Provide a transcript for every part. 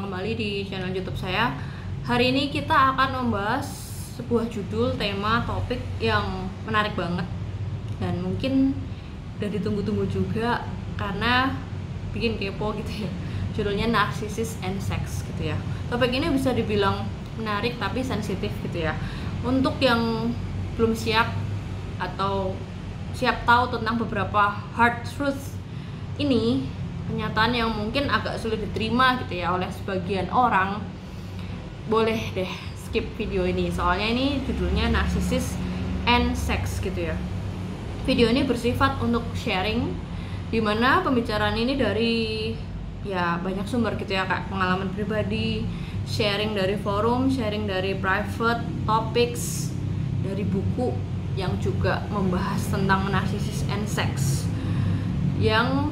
datang kembali di channel YouTube saya. Hari ini kita akan membahas sebuah judul, tema, topik yang menarik banget dan mungkin udah ditunggu-tunggu juga karena bikin kepo gitu ya. Judulnya Narcissist and Sex gitu ya. Topik ini bisa dibilang menarik tapi sensitif gitu ya. Untuk yang belum siap atau siap tahu tentang beberapa hard truths ini, kenyataan yang mungkin agak sulit diterima gitu ya oleh sebagian orang, boleh deh skip video ini, soalnya ini judulnya Narcissist and Sex gitu ya. Video ini bersifat untuk sharing, dimana pembicaraan ini dari ya banyak sumber gitu ya, kayak pengalaman pribadi, sharing dari forum, sharing dari private topics, dari buku yang juga membahas tentang narcissist and sex, yang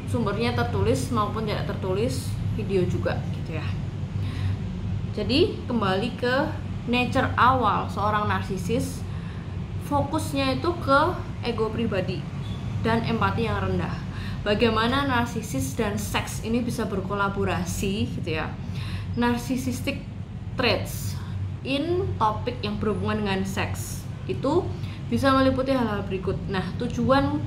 sumbernya tertulis maupun tidak tertulis, video juga gitu ya. Jadi kembali ke nature awal seorang narsisis, fokusnya itu ke ego pribadi dan empati yang rendah. Bagaimana narsisis dan seks ini bisa berkolaborasi gitu ya. Narcissistic traits in topik yang berhubungan dengan seks itu bisa meliputi hal-hal berikut. Nah, tujuan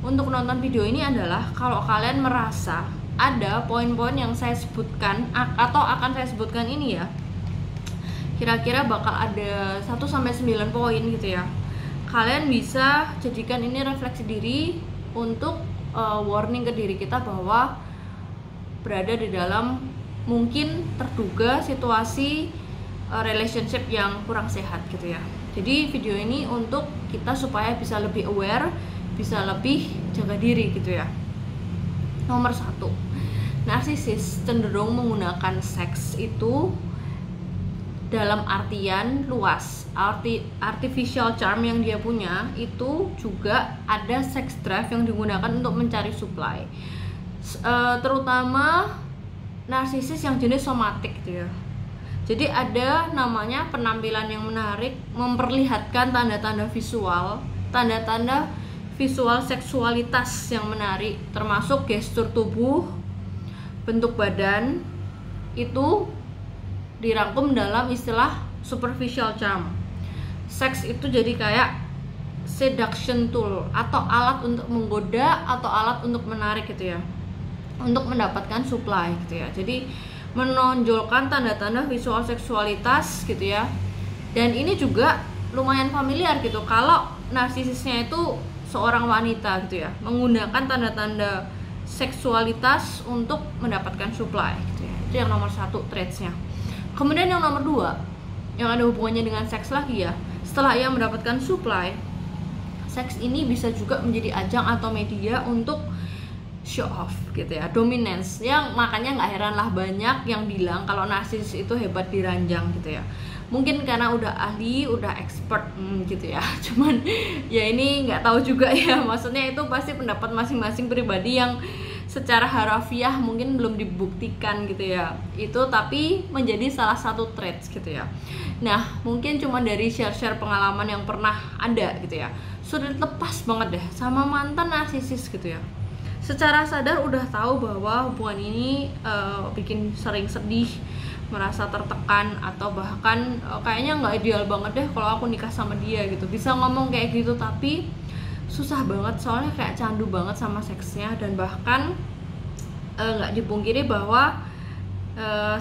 untuk menonton video ini adalah kalau kalian merasa ada poin-poin yang saya sebutkan atau akan saya sebutkan ini ya, kira-kira bakal ada 1-9 poin gitu ya, kalian bisa jadikan ini refleksi diri untuk warning ke diri kita bahwa berada di dalam mungkin terduga situasi relationship yang kurang sehat gitu ya. Jadi video ini untuk kita supaya bisa lebih aware, bisa lebih jaga diri gitu ya. Nomor 1, narsisis cenderung menggunakan seks itu dalam artian luas. Artificial charm yang dia punya itu juga ada sex drive yang digunakan untuk mencari supply, terutama narsisis yang jenis somatik gitu ya. Jadi ada namanya penampilan yang menarik, memperlihatkan tanda-tanda visual seksualitas yang menarik, termasuk gestur tubuh, bentuk badan, itu dirangkum dalam istilah superficial charm. Seks itu jadi kayak seduction tool atau alat untuk menggoda atau alat untuk menarik gitu ya, untuk mendapatkan supply gitu ya. Jadi menonjolkan tanda-tanda visual seksualitas gitu ya. Dan ini juga lumayan familiar gitu kalau narsisisnya itu seorang wanita gitu ya, menggunakan tanda-tanda seksualitas untuk mendapatkan supply gitu ya. Itu yang nomor 1 traitsnya. Kemudian yang nomor 2 yang ada hubungannya dengan seks lagi ya, setelah ia mendapatkan supply, seks ini bisa juga menjadi ajang atau media untuk show off gitu ya, dominance, yang makanya nggak heran lah banyak yang bilang kalau narsis itu hebat di ranjang gitu ya. Mungkin karena udah ahli, udah expert gitu ya. Cuman ya ini nggak tahu juga ya, maksudnya itu pasti pendapat masing-masing pribadi yang secara harafiah mungkin belum dibuktikan gitu ya. Itu tapi menjadi salah satu traits gitu ya. Nah, mungkin cuma dari share-share pengalaman yang pernah ada gitu ya, sudah lepas banget deh sama mantan narsisis gitu ya. Secara sadar udah tahu bahwa hubungan ini bikin sering sedih, merasa tertekan, atau bahkan kayaknya nggak ideal banget deh kalau aku nikah sama dia gitu. Bisa ngomong kayak gitu tapi susah banget soalnya kayak candu banget sama seksnya. Dan bahkan nggak dipungkiri bahwa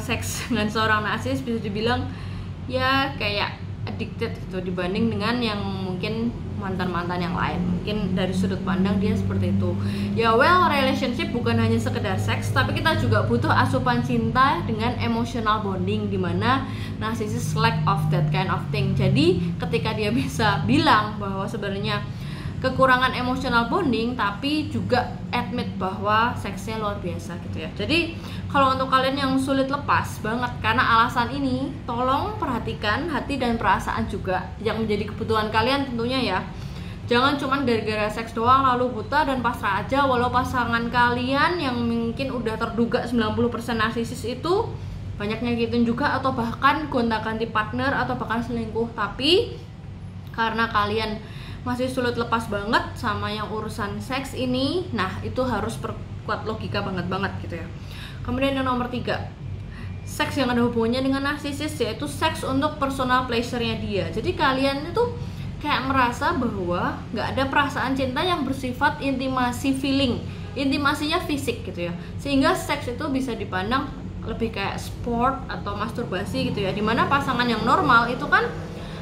seks dengan seorang narsis bisa dibilang ya kayak addicted gitu dibanding dengan yang mungkin mantan-mantan yang lain. Mungkin dari sudut pandang dia seperti itu ya. Well, relationship bukan hanya sekedar seks, tapi kita juga butuh asupan cinta dengan emotional bonding, dimana narcissist lack of that kind of thing. Jadi ketika dia bisa bilang bahwa sebenarnya kekurangan emotional bonding, tapi juga admit bahwa seksnya luar biasa gitu ya. Jadi kalau untuk kalian yang sulit lepas banget karena alasan ini, tolong perhatikan hati dan perasaan juga yang menjadi kebutuhan kalian tentunya ya. Jangan cuma gara-gara seks doang lalu buta dan pasrah aja, walau pasangan kalian yang mungkin udah terduga 90% narsisis itu banyak nyakitin juga, atau bahkan gonta-ganti partner atau bahkan selingkuh. Tapi karena kalian masih sulit lepas banget sama yang urusan seks ini, nah itu harus perkuat logika banget gitu ya. Kemudian yang nomor 3, seks yang ada hubungannya dengan narsisis, yaitu seks untuk personal pleasure-nya dia. Jadi kalian itu kayak merasa bahwa nggak ada perasaan cinta yang bersifat intimasi feeling, intimasinya fisik gitu ya, sehingga seks itu bisa dipandang lebih kayak sport atau masturbasi gitu ya, dimana pasangan yang normal itu kan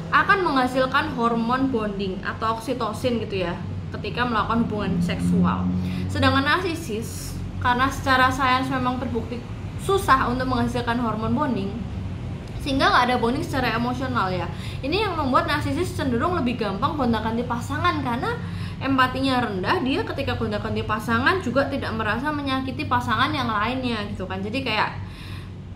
akan menghasilkan hormon bonding atau oksitosin gitu ya ketika melakukan hubungan seksual. Sedangkan narsisis, karena secara sains memang terbukti susah untuk menghasilkan hormon bonding, sehingga nggak ada bonding secara emosional ya. Ini yang membuat narsisis cenderung lebih gampang gonta-ganti pasangan karena empatinya rendah. Dia ketika gonta-ganti pasangan juga tidak merasa menyakiti pasangan yang lainnya gitu kan. Jadi kayak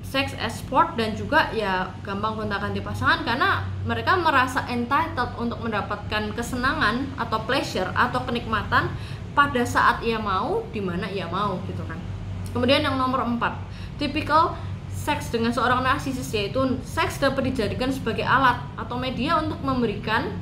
sex as sport, dan juga ya gampang gonta-ganti pasangan karena mereka merasa entitled untuk mendapatkan kesenangan atau pleasure atau kenikmatan pada saat ia mau, dimana ia mau gitu kan. Kemudian yang nomor 4, tipikal seks dengan seorang narsisis, yaitu seks dapat dijadikan sebagai alat atau media untuk memberikan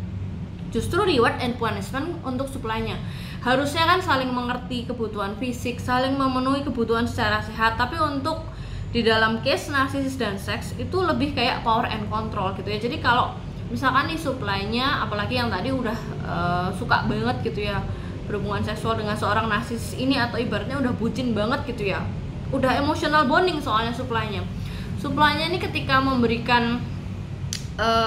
justru reward and punishment untuk supply-nya. Harusnya kan saling mengerti kebutuhan fisik, saling memenuhi kebutuhan secara sehat, tapi untuk di dalam case narsisis dan seks itu lebih kayak power and control gitu ya. Jadi kalau misalkan nih supply-nya, apalagi yang tadi udah suka banget gitu ya berhubungan seksual dengan seorang narsisis ini, atau ibaratnya udah bucin banget gitu ya, udah emotional bonding soalnya supply-nya ini ketika memberikan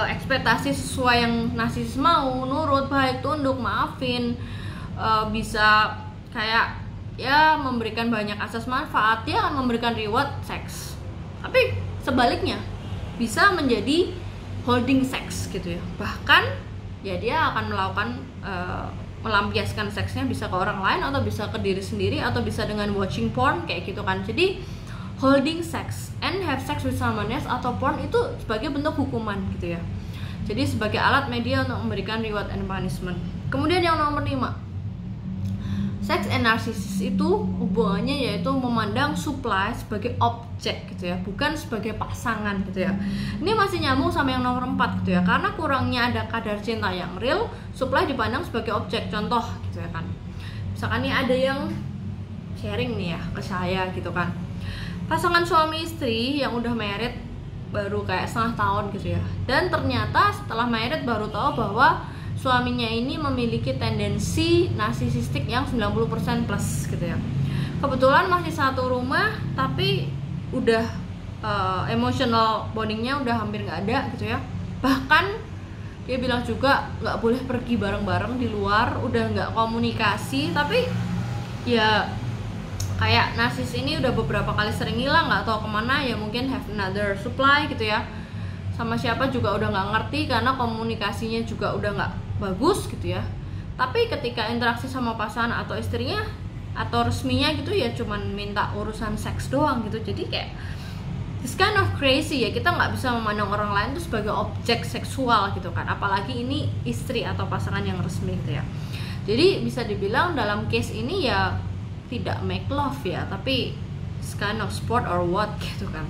ekspektasi sesuai yang narsisis mau, nurut, baik, tunduk, maafin, bisa kayak ya memberikan banyak asas manfaat, dia akan memberikan reward seks. Tapi sebaliknya bisa menjadi holding seks gitu ya, bahkan ya dia akan melakukan melampiaskan seksnya bisa ke orang lain, atau bisa ke diri sendiri, atau bisa dengan watching porn kayak gitu kan. Jadi holding sex and have sex with someone else atau porn itu sebagai bentuk hukuman gitu ya. Jadi sebagai alat media untuk memberikan reward and punishment. Kemudian yang nomor 5, sex and narcissist itu hubungannya yaitu memandang supply sebagai objek gitu ya, bukan sebagai pasangan gitu ya. Ini masih nyambung sama yang nomor 4 gitu ya, karena kurangnya ada kadar cinta yang real, supply dipandang sebagai objek. Contoh gitu ya kan, misalkan nih ada yang sharing nih ya ke saya gitu kan, pasangan suami istri yang udah married baru kayak setengah tahun gitu ya, dan ternyata setelah married baru tahu bahwa suaminya ini memiliki tendensi narsisistik yang 90% plus gitu ya. Kebetulan masih satu rumah, tapi udah emotional bondingnya udah hampir nggak ada gitu ya. Bahkan dia bilang juga nggak boleh pergi bareng-bareng di luar, udah nggak komunikasi. Tapi ya kayak narsis ini udah beberapa kali sering hilang, nggak tahu kemana ya, mungkin have another supply gitu ya. Sama siapa juga udah nggak ngerti karena komunikasinya juga udah nggak bagus gitu ya. Tapi ketika interaksi sama pasangan atau istrinya atau resminya gitu ya cuman minta urusan seks doang gitu. Jadi kayak this kind of crazy ya, kita nggak bisa memandang orang lain tuh sebagai objek seksual gitu kan, apalagi ini istri atau pasangan yang resmi gitu ya. Jadi bisa dibilang dalam case ini ya tidak make love ya, tapi this kind of sport or what gitu kan.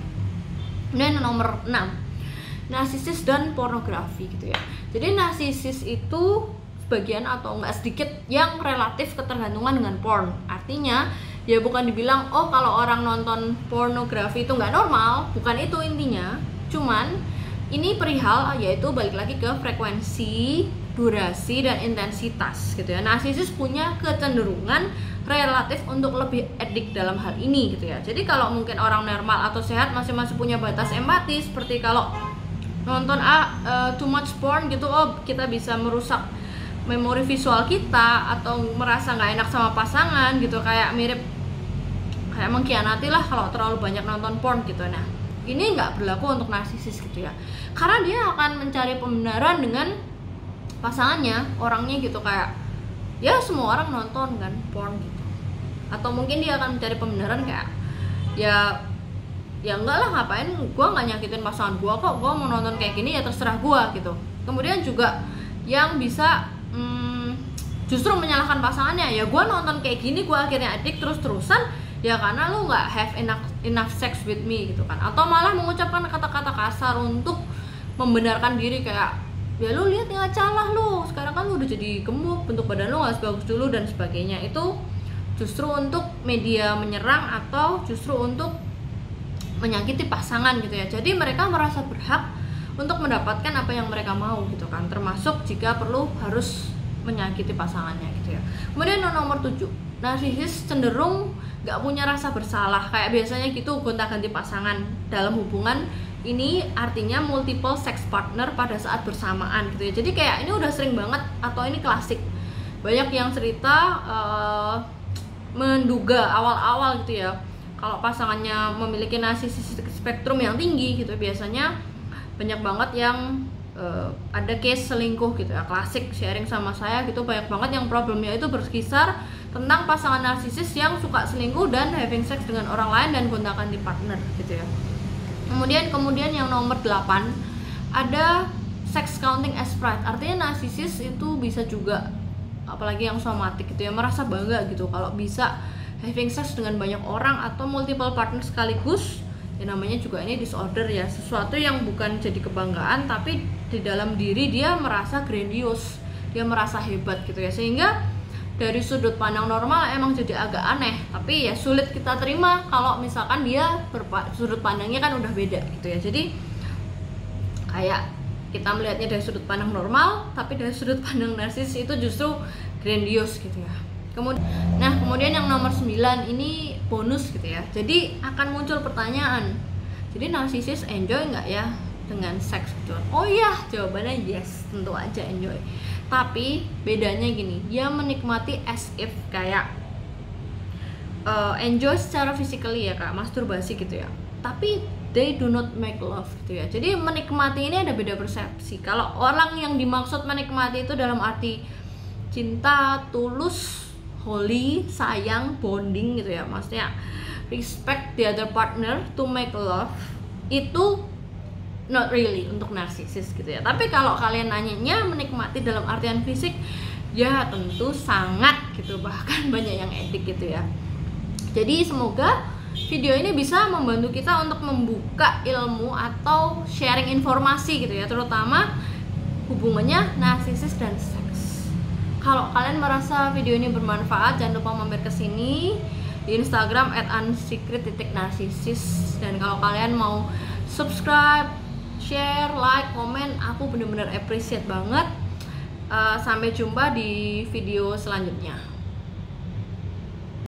Dan nomor 6, narsisis dan pornografi gitu ya. Jadi narsisis itu sebagian atau enggak sedikit yang relatif ketergantungan dengan porn. Artinya ya bukan dibilang oh kalau orang nonton pornografi itu nggak normal, bukan itu intinya. Cuman ini perihal yaitu balik lagi ke frekuensi, durasi, dan intensitas gitu ya. Narsisis punya kecenderungan relatif untuk lebih edik dalam hal ini gitu ya. Jadi kalau mungkin orang normal atau sehat masih punya batas empati, seperti kalau nonton too much porn gitu, oh kita bisa merusak memori visual kita atau merasa nggak enak sama pasangan gitu, kayak mirip kayak mengkhianati lah kalau terlalu banyak nonton porn gitu. Nah ini nggak berlaku untuk narsisis gitu ya, karena dia akan mencari pembenaran dengan pasangannya, orangnya gitu, kayak ya semua orang nonton kan porn gitu. Atau mungkin dia akan mencari pembenaran kayak ya enggak lah, ngapain gue nggak nyakitin pasangan gue kok, gue mau nonton kayak gini ya terserah gue gitu. Kemudian juga yang bisa justru menyalahkan pasangannya, ya gue nonton kayak gini gue akhirnya adik terus-terusan ya karena lu nggak have enough sex with me gitu kan. Atau malah mengucapkan kata-kata kasar untuk membenarkan diri, kayak ya lu lihat ya calah lu, sekarang kan lu udah jadi gemuk, bentuk badan lu nggak sebagus dulu dan sebagainya. Itu justru untuk media menyerang atau justru untuk menyakiti pasangan gitu ya. Jadi mereka merasa berhak untuk mendapatkan apa yang mereka mau gitu kan, termasuk jika perlu harus menyakiti pasangannya gitu ya. Kemudian nomor 7, narsisis cenderung nggak punya rasa bersalah, kayak biasanya gitu gonta-ganti pasangan dalam hubungan. Ini artinya multiple sex partner pada saat bersamaan gitu ya. Jadi kayak ini udah sering banget, atau ini klasik, banyak yang cerita menduga awal-awal gitu ya, kalau pasangannya memiliki narcissistic spektrum yang tinggi gitu, biasanya banyak banget yang ada case selingkuh gitu ya. Klasik sharing sama saya gitu, banyak banget yang problemnya itu berkisar tentang pasangan narsisis yang suka selingkuh dan having sex dengan orang lain dan gonta-ganti partner gitu ya. Kemudian yang nomor 8, ada sex counting as pride. Artinya narsisis itu bisa juga, apalagi yang somatik gitu ya, merasa bangga gitu kalau bisa having sex dengan banyak orang atau multiple partner sekaligus. Ya namanya juga ini disorder ya, sesuatu yang bukan jadi kebanggaan, tapi di dalam diri dia merasa grandiose, dia merasa hebat gitu ya. Sehingga dari sudut pandang normal emang jadi agak aneh, tapi ya sulit kita terima kalau misalkan dia sudut pandangnya kan udah beda gitu ya. Jadi kayak kita melihatnya dari sudut pandang normal, tapi dari sudut pandang narsis itu justru grandiose gitu ya. Kemudian yang nomor 9 ini bonus gitu ya. Jadi akan muncul pertanyaan, jadi narsisis enjoy nggak ya dengan seks gitu? Oh iya, jawabannya yes, tentu aja enjoy. Tapi bedanya gini, dia menikmati as if kayak enjoy secara physically ya, kayak masturbasi gitu ya. Tapi they do not make love gitu ya. Jadi menikmati ini ada beda persepsi. Kalau orang yang dimaksud menikmati itu dalam arti cinta, tulus, holy, sayang, bonding gitu ya, maksudnya respect the other partner to make love, itu not really untuk narsisis gitu ya. Tapi kalau kalian nanyanya menikmati dalam artian fisik, ya tentu sangat gitu, bahkan banyak yang edik gitu ya. Jadi semoga video ini bisa membantu kita untuk membuka ilmu atau sharing informasi gitu ya, terutama hubungannya narsisis dan seks. Kalau kalian merasa video ini bermanfaat, jangan lupa mampir ke sini di Instagram @unsecret.narcissist. Dan kalau kalian mau subscribe, share, like, komen, aku bener-bener appreciate banget. Sampai jumpa di video selanjutnya.